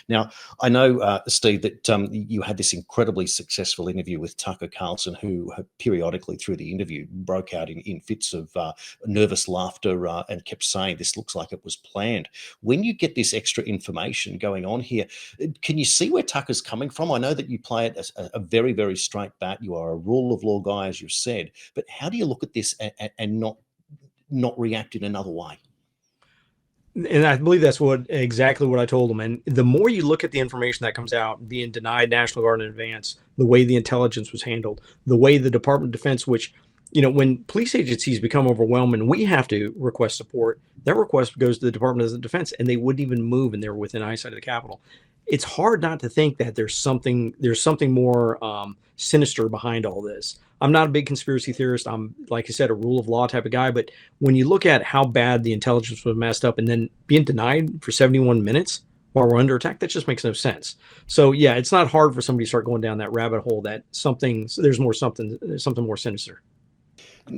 Now, I know, Steve, that you had this incredibly successful interview with Tucker Carlson, who periodically through the interview broke out in fits of nervous laughter and kept saying, this looks like it was planned. When you get this extra information going on here, can you see where Tucker's coming from? I know that you play it as a very, very straight bat. You are a rule of law guy, as you've said, but how do you look at this and not react in another way? And I believe that's exactly what I told them. And the more you look at the information that comes out, being denied National Guard in advance, the way the intelligence was handled, the way the Department of Defense, which, when police agencies become overwhelmed and we have to request support, that request goes to the Department of Defense, and they wouldn't even move, and they were within eyesight of the Capitol. It's hard not to think that there's something more sinister behind all this. I'm not a big conspiracy theorist. I'm, like I said, a rule of law type of guy. But when you look at how bad the intelligence was messed up and then being denied for 71 minutes while we're under attack, that just makes no sense. So yeah, it's not hard for somebody to start going down that rabbit hole that there's something more sinister.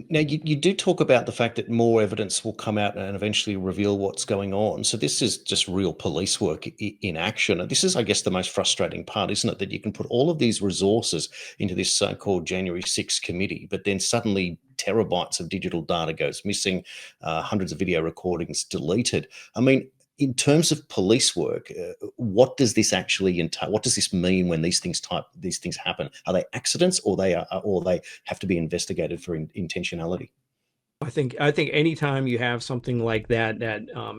Now, you do talk about the fact that more evidence will come out and eventually reveal what's going on. So this is just real police work in action. And this is, I guess, the most frustrating part, isn't it? That you can put all of these resources into this so-called January 6th committee, but then suddenly terabytes of digital data goes missing, hundreds of video recordings deleted. I mean, in terms of police work, what does this actually entail? What does this mean when these things happen? Are they accidents, or they have to be investigated for intentionality? I think anytime you have something like that,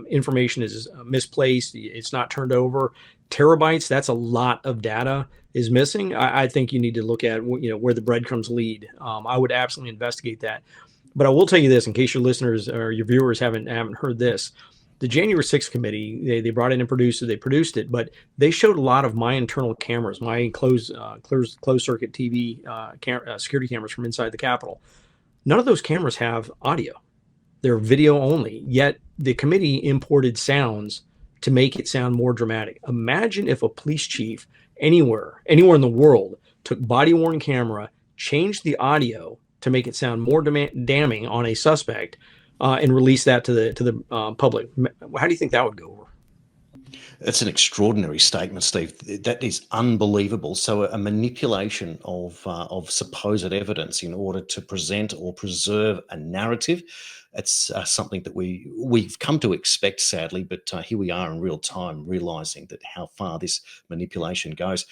information is misplaced, it's not turned over, terabytes, that's a lot of data is missing. I think you need to look at where the breadcrumbs lead. I would absolutely investigate that. But I will tell you this, in case your listeners or your viewers haven't heard this. The January 6th committee, they brought it and produced it, but they showed a lot of my internal cameras, my closed circuit TV security cameras from inside the Capitol. None of those cameras have audio. They're video only, yet the committee imported sounds to make it sound more dramatic. Imagine if a police chief anywhere in the world took body-worn camera, changed the audio to make it sound more damning on a suspect, and release that to the public. How do you think that would go over? It's an extraordinary statement, Steve. That is unbelievable. So a manipulation of supposed evidence in order to present or preserve a narrative. It's something that we've come to expect, sadly, but here we are in real time realizing that how far this manipulation goes.